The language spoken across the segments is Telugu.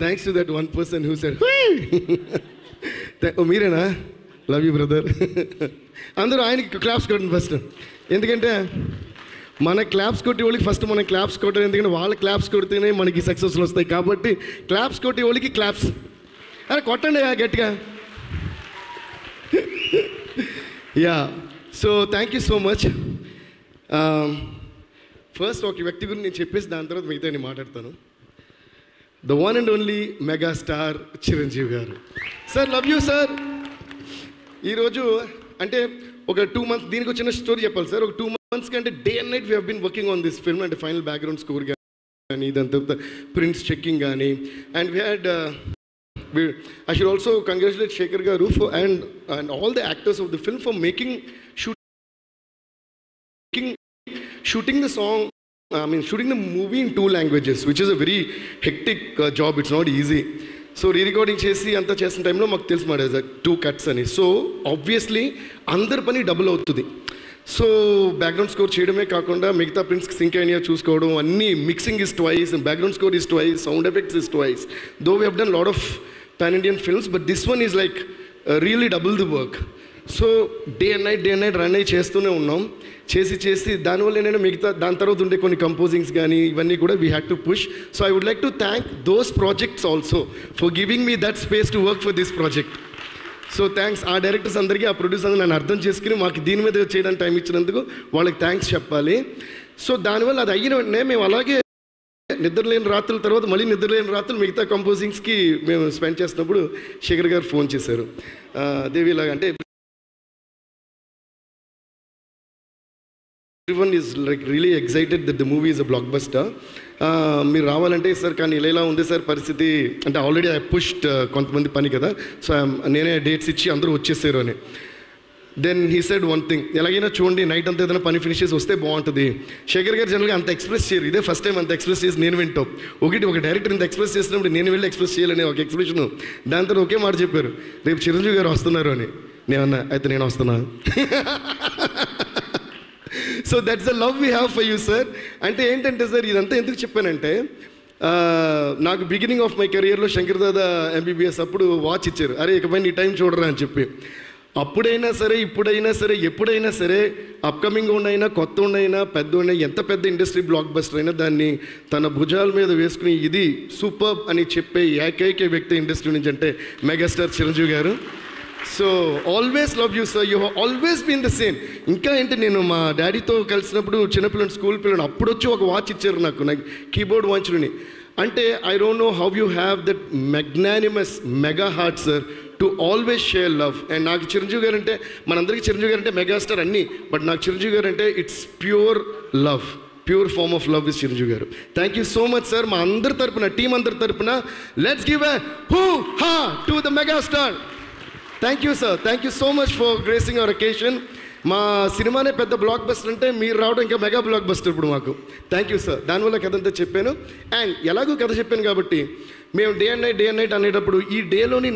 Thanks to that one person who said మీరేనా? Love you brother. అందరూ ఆయనకి క్లాప్స్ కొట్టండి ఫస్ట్. ఎందుకంటే మన క్లాప్స్ కొట్టే వాళ్ళకి ఫస్ట్ మనం క్లాప్స్ కొట్టాలి. ఎందుకంటే వాళ్ళ క్లాప్స్ కొడితేనే మనకి సక్సెస్లు వస్తాయి. కాబట్టి క్లాప్స్ కొట్టే వాళ్ళకి క్లాప్స్. అరే కొట్టండి గట్టిగా. Yeah, so thank you so much. First ఒక వ్యక్తి గురించి నేను చెప్పేసి దాని తర్వాత మిగతా నేను మాట్లాడతాను. The one and only megastar Chiranjeevi garu. Sir love you sir. ఈరోజు అంటే ఒక 2 months దీనికి వచ్చిన స్టోరీ చెప్పాలి సార్. ఒక 2 months కంటే day and night we have been working on this film. అంటే ఫైనల్ బ్యాక్గ్రౌండ్ స్కోర్ కానీ దాని తర్వాత ప్రింట్స్ చెక్కింగ్ కానీ. And we had I should also congratulate Shekhar Garu and all the actors of the film for shooting the song, shooting the movie in 2 languages, which is a very hectic job. It's not easy. So re-recording చేసి అంతా చేసిన టైంలో మాకు తెలుసు మాట 2 cuts అని. సో ఆబ్వియస్లీ అందరి పని డబుల్ అవుతుంది. సో బ్యాక్గ్రౌండ్ స్కోర్ చేయడమే కాకుండా మిగతా ప్రింట్స్కి సింక్ అయినా చూసుకోవడం, అన్నీ mixing is twice, background score is twice, sound effects is twice. Though we have done lot of pan Indian films, but this one is like really double the work. So day and night run అయ్యి చేస్తూనే ఉన్నాం. చేసి దానివల్ల నేను మిగతా దాని తర్వాత ఉండే కొన్ని కంపోజింగ్స్ కానీ ఇవన్నీ కూడా we had to push. So I would like to thank those projects also for giving me that space to work for this project. So thanks ఆ డైరెక్టర్స్ అందరికీ, ఆ ప్రొడ్యూసర్ నన్ను అర్థం చేసుకుని మాకు దీని మీద చేయడానికి టైం ఇచ్చినందుకు వాళ్ళకి థ్యాంక్స్ చెప్పాలి. సో దానివల్ల అది అయిన వెంటనే మేము అలాగే నిద్రలేని రాత్రుల తర్వాత మళ్ళీ నిద్రలేని రాత్రులు మిగతా కంపోజింగ్స్కి మేము స్పెండ్ చేసినప్పుడు శేఖర్ గారు ఫోన్ చేశారు. దేవి ఇలాగ అంటే everyone is like really excited that the movie is a blockbuster. మీరు రావాలంటే సార్ కానీ ఇలా ఉంది సార్ పరిస్థితి అంటే ఆల్రెడీ ఐ పుష్డ్ కొంతమంది పని కదా. సో నేనే డేట్స్ ఇచ్చి అందరూ వచ్చేసారు అని. Then he said one thing, ఎలాగైనా చూడండి నైట్ అంతా ఏదైనా పని ఫినిష్ చేసి వస్తే బాగుంటుంది. శేఖర్ గారు జనరల్గా అంత ఎక్స్ప్రెస్ చేయరు, ఇదే ఫస్ట్ టైం అంత ఎక్స్ప్రెస్ చేసి నేను వింటాం. ఒక డైరెక్టర్ ఇంత ఎక్స్ప్రెస్ చేసినప్పుడు నేను వెళ్ళి ఎక్స్ప్రెస్ చేయాలనే ఒక ఎక్స్ప్రెషను. దాని తర్వాత ఒకే మాట చెప్పారు, రేపు చిరంజీవి గారు వస్తున్నారు అని. నేనన్నా అయితే నేను వస్తున్నా. So that's the love we have for you sir. అంటే ఏంటంటే సార్ ఇదంతా ఎందుకు చెప్పానంటే నాకు బిగినింగ్ ఆఫ్ మై కెరియర్లో శంకర్ దాదా MBBS అప్పుడు వాచ్ ఇచ్చారు, అరే ఇకపై నీ టైం చూడరా అని చెప్పి. అప్పుడైనా సరే ఇప్పుడైనా సరే ఎప్పుడైనా సరే అప్కమింగ్ ఉండైనా కొత్త ఉండైనా పెద్ద ఉండైనా ఎంత పెద్ద ఇండస్ట్రీ బ్లాక్ బస్టర్ అయినా దాన్ని తన భుజాల మీద వేసుకుని ఇది సూపర్ అని చెప్పే ఏకైక వ్యక్తి ఇండస్ట్రీ నుంచి అంటే megastar Chiranjeevi garu. So always love you sir, you have always been the same. ఇంకా ఏంటి నేను మా డాడీతో కలిసినప్పుడు చిన్నపిల్లలు స్కూల్ పిల్లలు అప్పుడు వచ్చి ఒక వాచ్ ఇచ్చారు నాకు కీబోర్డ్ వాచ్ని. అంటే I don't know how you have that magnanimous mega heart sir to always share love. And నాకు చిరంజీవి గారు అంటే మనందరికీ చిరంజీవి గారు అంటే మెగాస్టార్ అన్నీ, బట్ నాకు చిరంజీవి గారు అంటే it's pure love, pure form of love is Chiranjeevi garu. Thank you so much sir. మా అందరి తరపున టీం అందరి తరపున let's give a hoo ha to the megastar. Thank you sir, thank you so much for gracing our occasion. మా సినిమానే పెద్ద బ్లాక్ బస్టర్ అంటే మీరు రావడం ఇంకా మెగా బ్లాక్ బస్టర్ ఇప్పుడు మాకు. Thank you sir. దానివల్ల కథ అంతా చెప్పాను. అండ్ ఎలాగో కథ చెప్పాను కాబట్టి మేము డే అండ్ నైట్ అనేటప్పుడు ఈ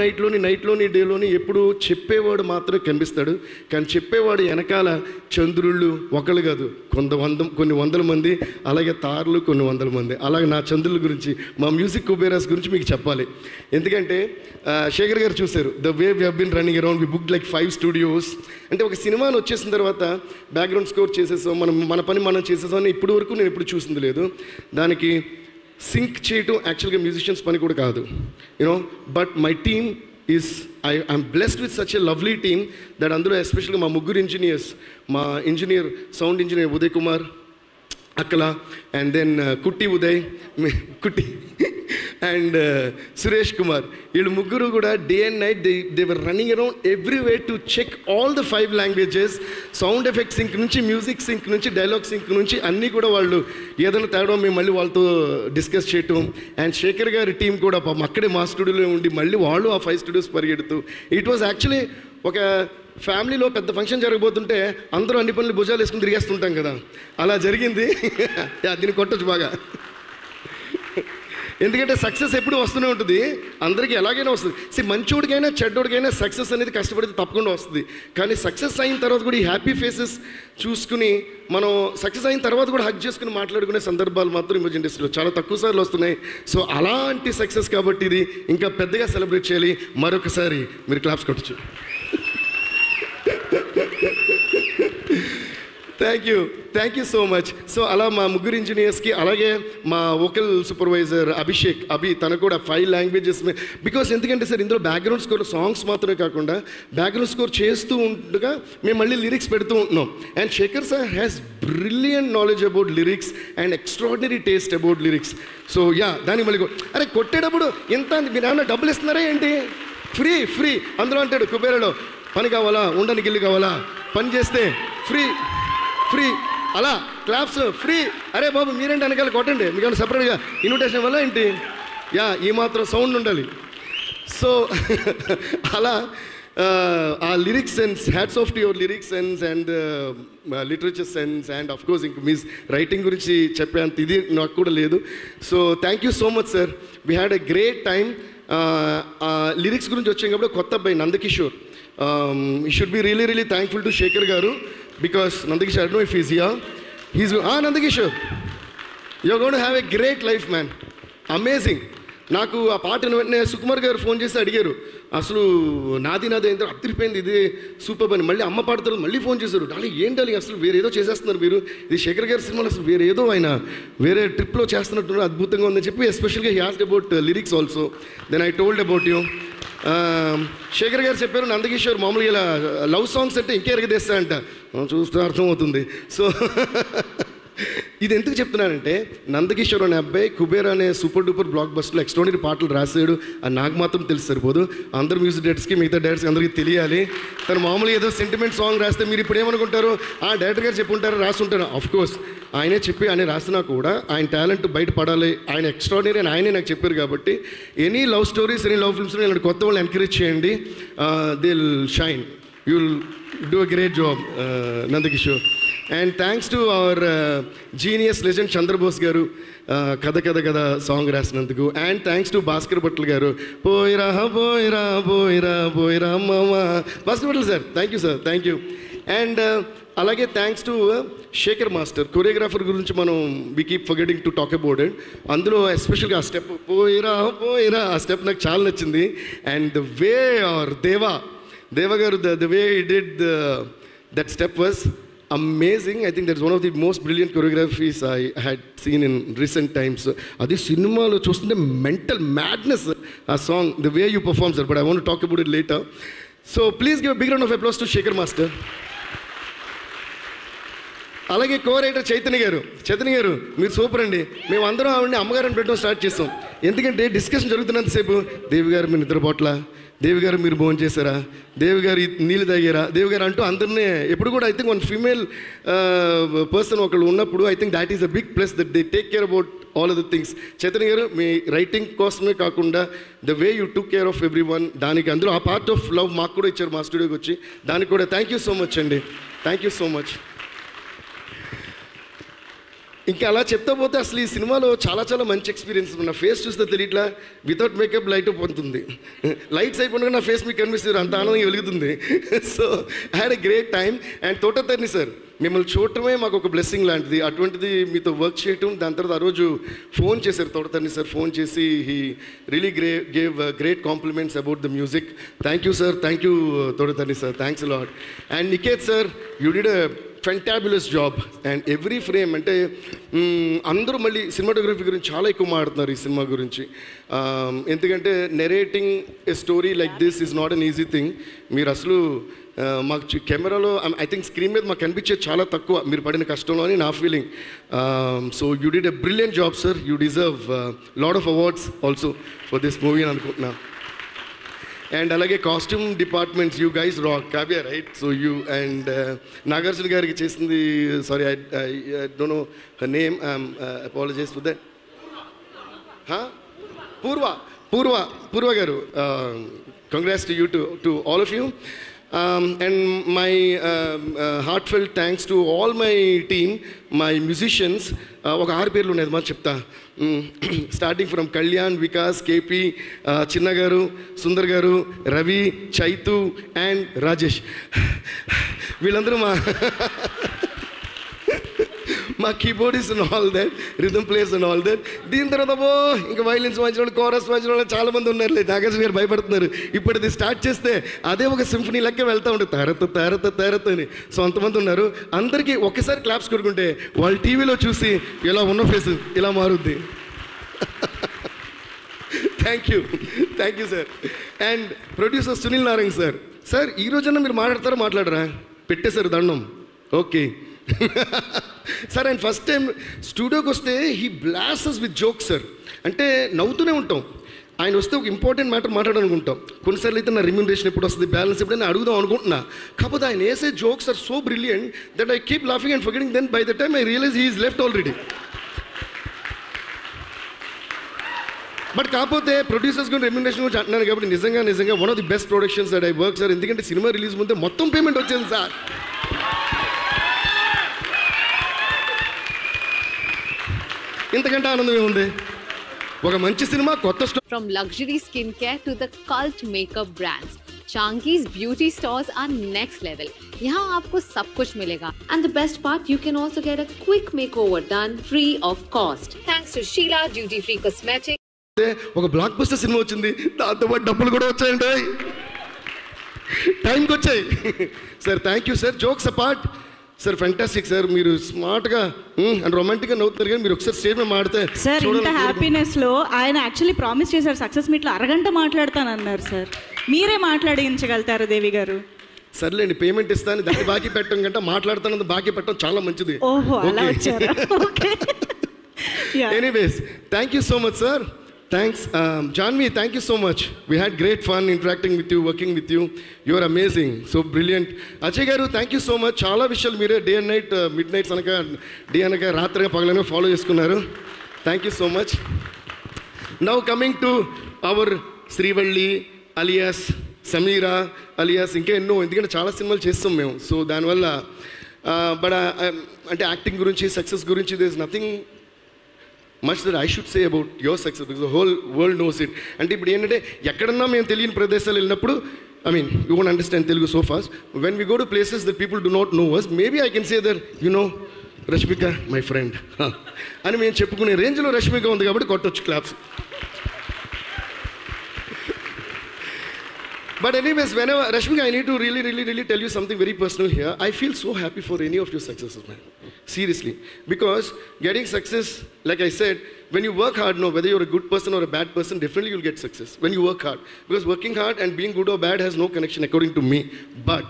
నైట్లోని డేలోని ఎప్పుడు చెప్పేవాడు మాత్రమే కనిపిస్తాడు, కానీ చెప్పేవాడు వెనకాల చంద్రుళ్ళు ఒకళ్ళు కాదు కొన్ని వందల మంది, అలాగే తారలు కొన్ని వందల మంది. అలాగే నా చంద్రుల గురించి మా మ్యూజిక్ కుబేరాస్ గురించి మీకు చెప్పాలి. ఎందుకంటే శేఖర్ గారు చూశారు the way we have been running around, we book like 5 studios. అంటే ఒక సినిమాని వచ్చేసిన తర్వాత బ్యాక్గ్రౌండ్ స్కోర్ చేసేసాం, మన పని మనం చేసేసాం అని ఇప్పటి వరకు నేను ఎప్పుడు చూసింది లేదు. దానికి సింక్ చేయటం యాక్చువల్గా మ్యూజిషియన్స్ పని కూడా కాదు, you know. But my team is I'm blessed with such a lovely team that అందులో ఎస్పెషల్గా మా ముగ్గురు ఇంజనీర్స్, మా engineer sound engineer Uday Kumar Akkala, and then Kutti and Suresh Kumar, వీళ్ళు ముగ్గురు కూడా day and night they were running around everywhere to check all the 5 languages. Sound effect sync నుంచి మ్యూజిక్ సింక్ నుంచి డైలాగ్ సింక్ నుంచి అన్నీ కూడా వాళ్ళు ఏదైనా తేడా మేము మళ్ళీ వాళ్ళతో డిస్కస్ చేయటం. అండ్ శేఖర్ గారి టీం కూడా పాపం అక్కడే మా స్టూడియోలో ఉండి మళ్ళీ వాళ్ళు ఆ 5 studios పరిగెడుతూ, ఇట్ వాజ్ యాక్చువల్లీ ఒక ఫ్యామిలీలో పెద్ద ఫంక్షన్ జరగబోతుంటే అందరూ అన్ని పనులు భుజాలు వేసుకుని తిరిగేస్తుంటాం కదా, అలా జరిగింది. దీన్ని కొట్టచ్చు బాగా. ఎందుకంటే సక్సెస్ ఎప్పుడు వస్తూనే ఉంటుంది, అందరికీ ఎలాగైనా వస్తుంది. మంచోడికైనా చెడ్డోడికైనా సక్సెస్ అనేది కష్టపడితే తప్పకుండా వస్తుంది. కానీ సక్సెస్ అయిన తర్వాత కూడా ఈ హ్యాపీ ఫేసెస్ చూసుకుని మనం సక్సెస్ అయిన తర్వాత కూడా హగ్ చేసుకుని మాట్లాడుకునే సందర్భాలు మాత్రం ఈ మధ్య ఇండస్ట్రీలో చాలా తక్కువ సార్లు వస్తున్నాయి. సో అలాంటి సక్సెస్ కాబట్టి ఇది ఇంకా పెద్దగా సెలబ్రేట్ చేయాలి. మరొకసారి మీరు క్లాప్స్ కొట్టచ్చు. Thank you so much. So అలా మా ముగ్గురు ఇంజనీర్స్కి, అలాగే మా వోకల్ సూపర్వైజర్ అభి తను కూడా 5 లాంగ్వేజెస్ బికాస్ ఎందుకంటే సార్ ఇందులో బ్యాక్గ్రౌండ్ స్కోర్ సాంగ్స్ మాత్రమే కాకుండా బ్యాక్గ్రౌండ్ స్కోర్ చేస్తూ ఉండగా మేము మళ్ళీ లిరిక్స్ పెడుతూ ఉంటున్నాం. And Shekhar sir has brilliant knowledge about lyrics and extraordinary taste about lyrics. So దాన్ని మళ్ళీ అరే కొట్టేటప్పుడు ఎంత మీ నాన్న డబ్బులు ఇస్తున్నారా ఏంటి, ఫ్రీ అందులో అంటాడు కుబేరలో, పని కావాలా, ఉండడానికి ఇల్లు కావాలా, పని చేస్తే ఫ్రీ అలా క్లాప్స్ ఫ్రీ. అరే బాబు మీరేంటి వెనకాల కొట్టండి, మీకు సపరేట్గా ఇన్విటేషన్ వల్ల ఏంటి, ఈ మాత్రం సౌండ్ ఉండాలి. సో అలా ఆ lyrics sense, hats off to your lyrics sense and literature sense and of course ఇంక మీ రైటింగ్ గురించి చెప్పేంత ఇది నాకు కూడా లేదు. So thank you so much sir, we had a great time. Lyrics గురించి వచ్చాం కాబట్టి కొత్త అబ్బాయి Nandakishore, you should be really thankful to Shekhar garu because Nandakishore, I don't know if he's here. Nandakishore, you're going to have a great life, man. Amazing. నాకు ఆ పాటను వెంటనే సుకుమార్ గారు ఫోన్ చేసి అడిగారు, అసలు నాది ఏంటో అదిరిపోయింది, ఇది సూపర్ అని. మళ్ళీ అమ్మ పాడతారు, మళ్ళీ ఫోన్ చేశారు, డాలి ఏంటి అసలు వేరేదో చేసేస్తున్నారు మీరు, ఇది శేఖర్ గారి సినిమాలో అసలు వేరేదో ఆయన వేరే ట్రిప్లో చేస్తున్నట్టు అద్భుతంగా ఉందని చెప్పి ఎస్పెషల్గా he asked about lyrics also. Then I told about you. Shekhar garu చెప్పారు నందకిషోర్ మామూలుగా ఇలా లవ్ సాంగ్స్ అంటే ఇంకే ఎరగదేస్తా అంట, చూస్తే అర్థమవుతుంది. సో ఇది ఎందుకు చెప్తున్నానంటే నందకిషోర్ అనే అబ్బాయి కుబేర్ అనే సూపర్ డూపర్ బ్లాక్ బస్టర్లో ఎక్స్ట్రాడినరీ పాటలు రాసాడు. అది నాకు మాత్రం తెలిసి సరిపోదు, అందరు మ్యూజిక్ డైరెక్టర్స్కి మిగతా డైరెక్టర్స్కి అందరికీ తెలియాలి. తను మామూలుగా ఏదో సెంటిమెంట్ సాంగ్ రాస్తే మీరు ఇప్పుడు ఏమనుకుంటారు, ఆ డైరెక్టర్ గారు చెప్పుంటారు రాస్తుంటారు. ఆఫ్కోర్స్ ఆయనే చెప్పి ఆయన రాసినా కూడా ఆయన టాలెంట్ బయటపడాలి, ఆయన ఎక్స్ట్రాడినరీ అని ఆయనే నాకు చెప్పారు. కాబట్టి any love stories, any love films ఇలాంటి కొత్త వాళ్ళని ఎంకరేజ్ చేయండి, they will shine, you will do a great job Nandakishore. And thanks to our genius legend Chandrabose garu, కథ సాంగ్ రాసినందుకు. And thanks to Bhaskar Bhatla garu, పోయిరా మామ. Bhaskar Bhatla sir, thank you. And అలాగే thanks to Shekhar master, choreographer గురించి మనం we keep forgetting to talk about it. అందులో ఎస్పెషల్గా ఆ స్టెప్ పోయిరా ఆ స్టెప్ నాకు చాలా నచ్చింది. అండ్ ద వే ఆర్ దేవా గారు, the way he did that step was amazing. I think that's one of the most brilliant choreographies I had seen in recent times. Adi cinema chustunte mental madness, a song, the way you perform, sir, but I want to talk about it later. So please give a big round of applause to Shekhar Master. అలాగే కో-రైటర్ చైతన్య గారు మీరు సూపర్ అండి. మేము అందరం ఆవిడని అమ్మగారిని పెట్టడం స్టార్ట్ చేస్తాం. ఎందుకంటే డిస్కషన్ జరుగుతున్నంతసేపు దేవి గారు మీరు నిద్రపోట్లా, దేవి గారు మీరు భోజనం చేశారా, దేవి గారు నీళ్ళు తాగారా, దేవి గారు అంటూ అందరినీ ఎప్పుడు కూడా I think one female person ఒకళ్ళు ఉన్నప్పుడు I think that is a big plus, that they take care about all of the things. Chaitanya garu మీ రైటింగ్ కోసమే కాకుండా the way you took care of everyone, దానికి అందులో ఆ పార్ట్ ఆఫ్ లవ్ మాకు కూడా ఇచ్చారు మా స్టూడియోకి వచ్చి, దానికి కూడా థ్యాంక్ యూ సో మచ్ అండి, థ్యాంక్ యూ సో మచ్. ఇంకా అలా చెప్తా పోతే అసలు ఈ సినిమాలో చాలా మంచి ఎక్స్పీరియన్స్. నా ఫేస్ చూస్తే తెలియట్లా, వితౌట్ మేకప్ లైట్ పోతుంది, లైట్స్ అయిపోయినా నా ఫేస్ మీకు కనిపిస్తుంది, అంత ఆనందంగా వెలుగుతుంది. So I had a great time. And Thota Tharani sir, మిమ్మల్ని చూడటమే మాకు ఒక బ్లెస్సింగ్ లాంటిది, అటువంటిది మీతో వర్క్ చేయటం. దాని తర్వాత ఆ రోజు ఫోన్ చేశారు తోటతర్ని సార్, ఫోన్ చేసి he really gave great compliments about the music. Thank you sir, thank you Thotatharani sir, thanks a lot. And Niketh sir, you did a fantabulous job. And every frame అంటే అందరూ మళ్ళీ సినిమాటోగ్రఫీ గురించి చాలా ఎక్కువ మాట్లాడుతున్నారు ఈ సినిమా గురించి. ఎందుకంటే narrating a story like this is not an easy thing. మీరు అసలు మాకు కెమెరాలో ఐ థింక్ స్క్రీన్ మీద మాకు కనిపించేది చాలా తక్కువ మీరు పడిన కష్టంలో అని నా feeling. So you did a brilliant job sir, you deserve lot of awards also for this movie అని అనుకుంటున్నా. అండ్ అలాగే costume departments, you guys rock. Kavya right, so you and Nagarjuna గారికి చేసింది, sorry I don't know her name, apologize for that. Purva garu, congrats to you, to all of you. And my heartfelt thanks to all my team, my musicians. ఒక 6 పేర్లు ఉన్నాయి, అది చెప్తా. Starting from Kalyan, Vikas, KP, చిన్న గారు, సుందర్ గారు, రవి, చైతు అండ్ రాజేష్. వీళ్ళందరూ మా keyboardist and all that, rhythm players and all that. దీని తర్వాత ఇంకా వైలిన్స్ వాయించిన వాళ్ళు, కోరస్ వాయించిన వాళ్ళు చాలామంది ఉన్నారు. నాగార్జున గారు భయపడుతున్నారు, ఇప్పుడు అది స్టార్ట్ చేస్తే అదే ఒక సింఫనీ లెక్క వెళ్తూ ఉంటుంది, తారత అని. సో అంతమంది ఉన్నారు. అందరికీ ఒక్కసారి క్లాప్స్ కొడుకుంటే వాళ్ళు టీవీలో చూసి ఇలా ఉన్న ఫేస్ ఇలా మారుద్ది. Thank you sir. And producer Sunil Narayan sir. Sir ఈ రోజన్నా మీరు మాట్లాడరా? పెట్టేశారు దండం. Okay sir. ఆయన ఫస్ట్ టైం స్టూడియోకి వస్తే he blasts with jokes sir. అంటే నవ్వుతూనే ఉంటాం. ఆయన వస్తే ఒక ఇంపార్టెంట్ మ్యాటర్ మాట్లాడాలనుకుంటాం. కొన్నిసార్లు అయితే నా రెమ్యూనరేషన్ ఎప్పుడు వస్తుంది, బ్యాలెన్స్ ఎప్పుడు నేను అడుగుదాం అనుకుంటున్నా. కాకపోతే ఆయన వేసే jokes are so brilliant that I keep laughing and forgetting. Then by the time I realize he is left already. But కాకపోతే ప్రొడ్యూసర్స్ గురించి రెమ్యూనరేషన్ గురించి అంటున్నాను కాబట్టి నిజంగా one of the best productions that I work sir. ఎందుకంటే సినిమా రిలీజ్ ముందే మొత్తం పేమెంట్ వచ్చింది సార్. ఇంతకంటే ఆనందం ఏముంది? ఒక మంచి సినిమా, కొత్త story. From luxury skincare to the cult makeup brands, Chanki's beauty stores are next level. यहाँ आपको सब कुछ मिलेगा. And the best part, you can also get a quick makeover done free of cost. Thanks to Sheila Duty Free Cosmetics. ఒక బ్లాక్ బస్టర్ సినిమా వచ్చింది, దాంతో పాటు డబ్బులు కూడా వచ్చాయండి, టైంకి వచ్చాయి. Sir thank you sir. Jokes apart sir, fantastic sir. మీరు స్మార్ట్గా అండ్ రొమాంటిక్గా నవ్వుతున్నారు, కానీ మీరు ఒకసారి స్టేజ్ మీద మాడితే సార్ ఇంత హ్యాపీనెస్లో ఆయన యాక్చువల్లీ ప్రామిస్ చేశారు సక్సెస్ మీట్లో అరగంట మాట్లాడతానన్నారు సార్. మీరే మాట్లాడించగలుగుతారు దేవి గారు? సర్లేండి, పేమెంట్ ఇస్తాను, దాన్ని బాకీ పెట్టడం కంటే మాట్లాడుతాను బాకీ పెట్టడం చాలా మంచిది. ఓహో అలా వచ్చారా? Okay. Anyways thank you so much sir. Thanks. Janvi, thank you so much. We had great fun interacting with you, working with you. You are amazing. So brilliant. Ajay garu, thank you so much. Chala vishayalu mere day and night, midnight anaka, day anaka, ratriga pagalanga follow chestunnaru. Thank you so much. Now coming to our Srivalli alias Sameera alias inke enno, endukante chala cinemalu chestam memu. So dani valla but ante acting gurinchi, success gurinchi, there is nothing much that I should say about your success because the whole world knows it. అంటే ఇప్పుడు ఏంటంటే ఎక్కడన్నా మేము తెలియని ప్రదేశాలు వెళ్ళినప్పుడు, I mean, you won't understand Telugu so fast. When we go to places that people do not know us, maybe I can say that, you know, Rashmika, my friend. అని మేము చెప్పుకునే రేంజ్లో రష్మిక ఉంది కాబట్టి కొట్టొచ్చు claps. But anyways, whenever, Rashmika, I need to really tell you something very personal here. I feel so happy for any of your successes, man. Seriously. Because getting success, like I said, when you work hard, no, whether you're a good person or a bad person, definitely you'll get success. When you work hard. Because working hard and being good or bad has no connection according to me. But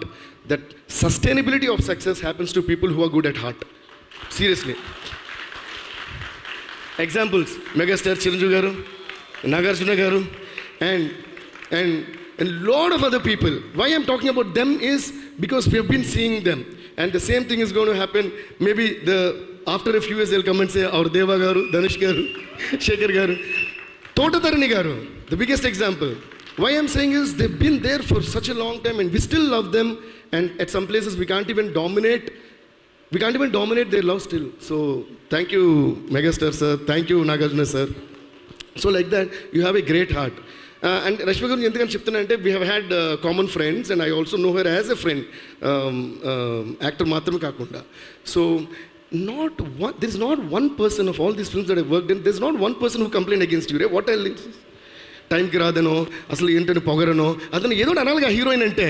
that sustainability of success happens to people who are good at heart. Seriously. Examples, Megastar Chiranjeevi garu, Nagarjuna garu, and a lot of other people. Why I'm talking about them is because we have been seeing them. And the same thing is going to happen. Maybe after a few years they'll come and say, our Deva garu, Dhanush garu, Shekhar garu, Totatarani garu, the biggest example. Why I'm saying is they've been there for such a long time and we still love them. And at some places we can't even dominate their love still. So thank you Megastar sir, thank you Nagarjuna sir. So like that, you have a great heart. And Rashmika garu endukani cheptunante, we have had common friends and I also know her as a friend, actor maatrame kaakunda. So there is not one person of all these films that I worked in, there's not one person who complained against you, right? What else? టైంకి రాదనో, అసలు ఏంటంటే పొగరనో, అతను ఏదో అనాలిగా హీరోయిన్ అంటే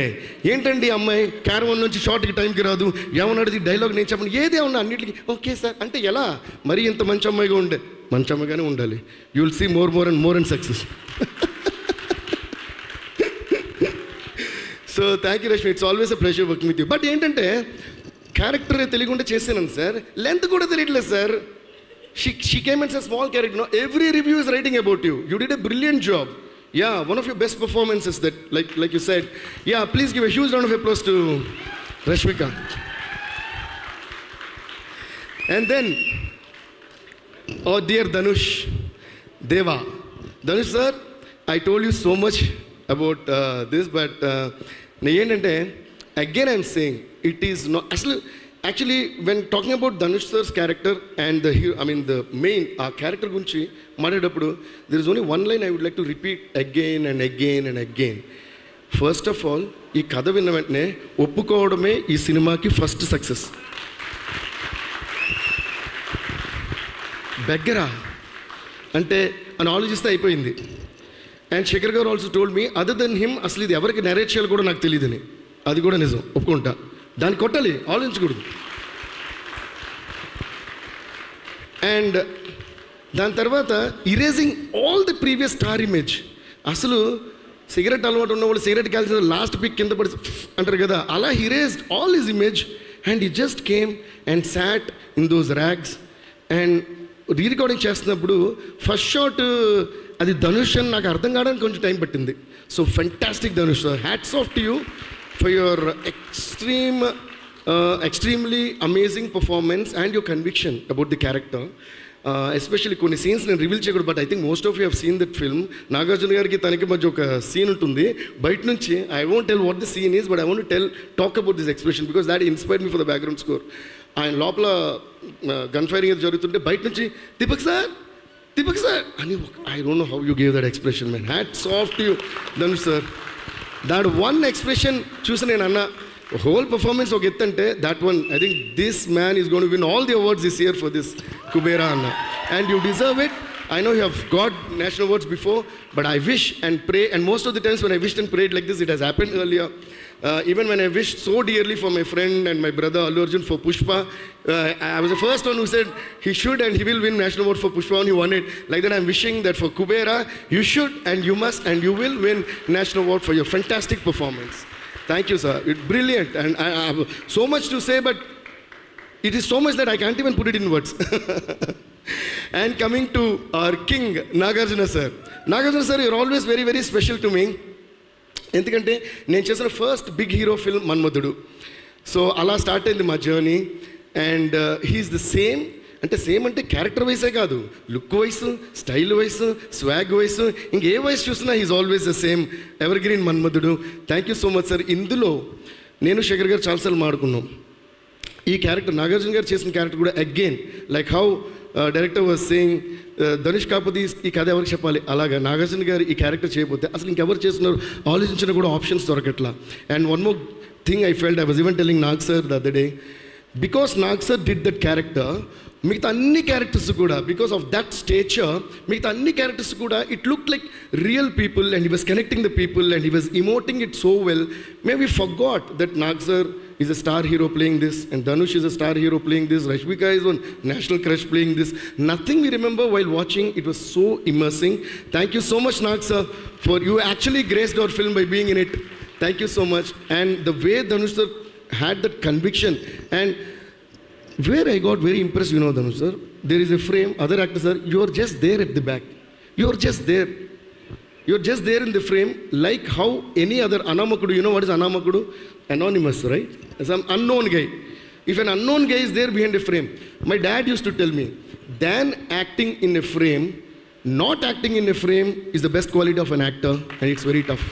ఏంటండి అమ్మాయి క్యారవన్ నుంచి షార్ట్కి టైంకి రాదు, ఏమన్నాడు డైలాగ్ నేను చెప్పను, ఏదే ఉన్నా అన్నింటికి ఓకే సార్ అంటే ఎలా? మరీ ఇంత మంచి అమ్మాయిగా ఉండే, మంచి అమ్మాయిగానే ఉండాలి. You will see more and success. So thank you Rashmi, it's always a pleasure working with you. But ఏంటంటే క్యారెక్టర్ తెలియకుండా చేసాను సార్, లెంత్ కూడా తెలియట్లేదు sir. She came and said small character. No, every review is writing about you. You did a brilliant job. Yeah, one of your best performances that, like you said. Yeah, please give a huge round of applause to Rashmika. And then, oh dear Dhanush, Deva. Dhanush sir, I told you so much about this, but నేను ఏంటంటే again I'm saying it is not అసలు actually when talking about Dhanush sir's character and the hero the main ah character గురించి మాట్లాడేటప్పుడు there is only one line I would like to repeat again and again and again. First of all ఈ కథ విన్న వెంటనే ఒప్పుకోవడమే ఈ సినిమాకి ఫస్ట్ సక్సెస్. బెగ్గరా అంటే అని ఆలోచిస్తే అయిపోయింది. And Shekhar garu also told me other then him అసలు ఇది ఎవరికి నెరేట్ చేయాలి కూడా నాకు తెలియదని. అది కూడా నిజం, ఒప్పుకుంటా. దాన్ని కొట్టాలి, ఆలోచించకూడదు. అండ్ దాని తర్వాత erasing all the previous star image. అసలు సిగరెట్ అలవాటు ఉన్న వాళ్ళు సిగరెట్ కాల్సిన లాస్ట్ పిక్ కింద పడి అంటారు కదా, అలా he raised all his image and he just came and sat in those rags. And re-recording చేస్తున్నప్పుడు ఫస్ట్ షాట్ అది ధనుష్ అని నాకు అర్థం కావడానికి కొంచెం టైం పట్టింది. So fantastic Dhanush sir, hats off to you for your extremely amazing performance and your conviction about the character. Especially కొన్ని సీన్స్ నేను రివీల్ చేయకూడదు, but I think most of you have seen that film. Nagarjuna గారికి తనకి మధ్య ఒక సీన్ ఉంటుంది బయట నుంచి. I won't tell what the scene is, but I want to talk about this expression because that inspired me for the background score. ఆయన లోపల గన్ ఫైరింగ్ జరుగుతుంటే బయట నుంచి దీపక్ సార్ అని, I don't know how you gave that expression man. Hats off to you Dhanush sir. That one expression చూసి నేను అన్న హోల్ పర్ఫార్మెన్స్ ఒక ఎత్తంటే that one I think this man is gonna win all the awards this year for this Kubera అన్న. And you deserve it. I know you have got national awards before, but I wish and pray, and most of the times when I wished and prayed like this, it has happened earlier. Even when I wished so dearly for my friend and my brother Allu Arjun for Pushpa, I was the first one who said he should and he will win national award for Pushpa, and he won it. Like that, I'm wishing that for Kubera, you should and you must and you will win national award for your fantastic performance. Thank you, sir. It's brilliant, and I have so much to say, but it is so much that I can't even put it in words. And coming to our king, Nagarjuna sir. Nagarjuna sir, you're always very, very special to me. ఎందుకంటే నేను చేసిన first big hero film Manmadhudu. So అలా స్టార్ట్ అయింది మా journey. And he's the same, అంటే సేమ్ అంటే క్యారెక్టర్ వైసే కాదు, look wise, style wise, swag wise, ఇంకే వైస్ చూసినా he's always the same evergreen Manmadhudu. Thank you so much sir. ఇందులో నేను శేఖర్ గారు చాలాసార్లు మాడుకున్నాం. ఈ క్యారెక్టర్ నాగార్జున గారు చేసిన క్యారెక్టర్ కూడా again like how director was saying Dhanush కాకపోతే ఈ కథ ఎవరికి చెప్పాలి, అలాగా నాగార్జున గారు ఈ క్యారెక్టర్ చేయకపోతే అసలు ఇంకెవరు చేస్తున్నారు ఆలోచించిన కూడా ఆప్షన్స్ దొరకట్లా. And one more thing I felt, I was even telling Nag sir the other day, because Nag sir did that character, మిగతా అన్ని క్యారెక్టర్స్ కూడా బికాస్ ఆఫ్ దట్ స్టేచర్ మిగతా అన్ని క్యారెక్టర్స్ కూడా it look like real people and he was connecting the people and he was emoting it so well. May we forgot that Nag sir is a star hero playing this, and Dhanush is a star hero playing this, Rashmika is one national crush playing this. Nothing we remember while watching. It was so immersing. Thank you so much, Nag sir, for you actually graced our film by being in it. Thank you so much. And the way Dhanush sir had that conviction, and where I got very impressed, you know, Dhanush sir, there is a frame, other actors are, you are just there at the back. You are just there. You're just there in the frame, like how any other Anamakudu, you know what is Anamakudu? Anonymous, right? Some unknown guy. If an unknown guy is there behind a frame, my dad used to tell me, than acting in a frame, not acting in a frame is the best quality of an actor, and it's very tough.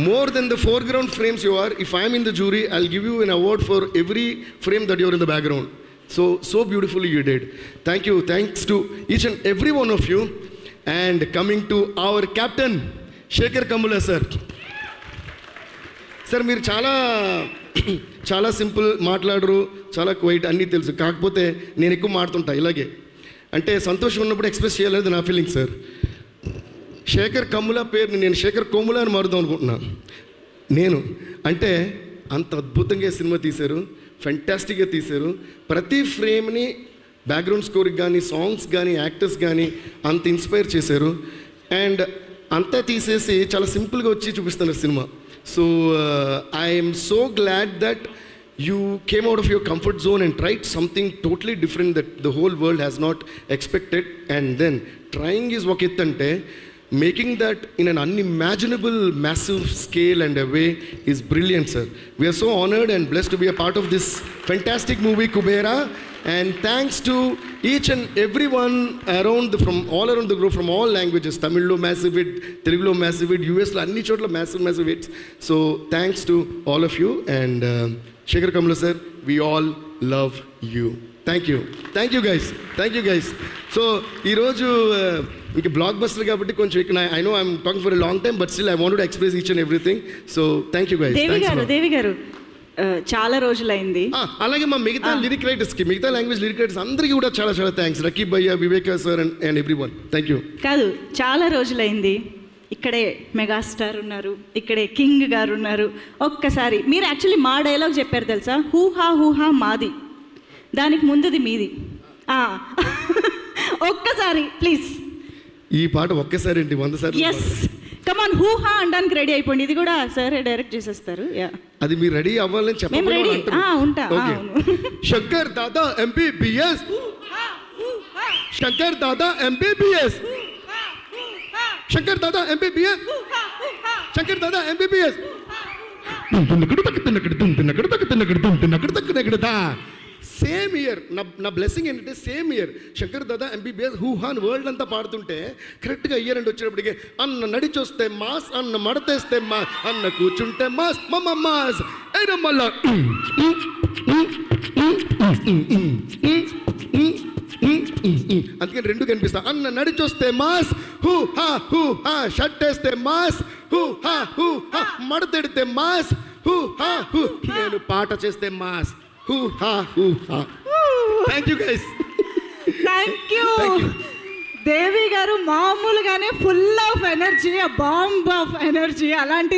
More than the foreground frames you are, if I'm in the jury, I'll give you an award for every frame that you're in the background. So beautifully you did. Thank you. Thanks to each and every one of you. And coming to our captain, Shekhar Kamula sir. Sir మీరు చాలా సింపుల్ మాట్లాడరు, చాలా క్వైట్ అన్నీ తెలుసు, కాకపోతే నేను ఎక్కువ మాడుతుంటా ఇలాగే. అంటే సంతోషం ఉన్నప్పుడు ఎక్స్ప్రెస్ చేయలేదు నా ఫీలింగ్ సార్. శేఖర్ కమ్ముల పేరుని నేను శేఖర్ కోముల అని మారుదాం అనుకుంటున్నాను. నేను అంటే అంత అద్భుతంగా సినిమా తీశారు, ఫెంటాస్టిక్గా తీశారు. ప్రతి ఫ్రేమ్ని బ్యాక్గ్రౌండ్ స్కోర్కి కానీ సాంగ్స్ కానీ యాక్టర్స్ కానీ అంత ఇన్స్పైర్ చేశారు. అండ్ అంతా తీసేసి చాలా సింపుల్గా వచ్చి చూపిస్తున్నారు cinema. So I am so glad that you came out of your comfort zone and tried something totally different that the whole world has not expected, and then trying is vakitante, making that in an unimaginable massive scale and a way is brilliant sir. We are so honored and blessed to be a part of this fantastic movie Kubera. And thanks to each and everyone from all around the globe, from all languages. Tamil massive hit, Telugu massive hit, US lo anni chotla massive hits. So thanks to all of you, and Shekhar Kamla sir, we all love you. Thank you guys. So ee roju inka blockbuster kabatti koncham I know I'm talking for a long time, but still I wanted to express each and everything. So thank you guys. దేవి గారు చాలా రోజులైంది. అలాగే మా మిగతా లిరిక్ రైటర్స్కి, మిగతా లాంగ్వేజ్ లిరిక్ రైటర్స్ అందరికీ కూడా చాలా చాలా థ్యాంక్స్. రకీబ్ భయ్య, Viveka sir and everyone. Thank you. కాదు, చాలా రోజులైంది. ఇక్కడే మెగాస్టార్ ఉన్నారు, ఇక్కడే కింగ్ గారు ఉన్నారు. ఒక్కసారి మీరు యాక్చువల్లీ మా డైలాగ్ చెప్పారు తెలుసా, హూహా మాది, దానికి ముందుది మీది. ఒక్కసారి ప్లీజ్. ఈ పాట ఒక్కసారి ఏంటి 100 సార్లు. ఎస్, కమాన్, హూహా అనడానికి రెడీ అయిపోండి. ఇది కూడా సార్ డైరెక్ట్ చేసేస్తారు. అది మీరు రెడీ అవ్వాలని చెప్పండి. ఉంటా. Shankar Dada MBBS, Shankar Dada MBBS, Shankar Dada MBBS, Shankar Dada MBBS. Same year నా బ్లెస్సింగ్ ఏంటంటే same year Shankar Dada MBBS హూహాన్ world అంతా పాడుతుంటే కరెక్ట్గా ఇయర్ అండ్ వచ్చేటప్పటికి అన్న నడిచొస్తే మాస్, అన్న మడతేస్తే మాస్, అన్న కూర్చుంటే మాస్, మమ్మ మాస్ అయినా మళ్ళా అందుకని రెండు కనిపిస్తా. అన్న నడిచొస్తే మాస్, హూ హా షర్ట్ వేస్తే మాస్, హూ హా మడతెడితే మాస్, హూ హా నేను పాట చేస్తే mass, hoo ha. Thank you guys. Thank you. Devi garu మామూలుగానే full of energy, bomb of energy. అలాంటి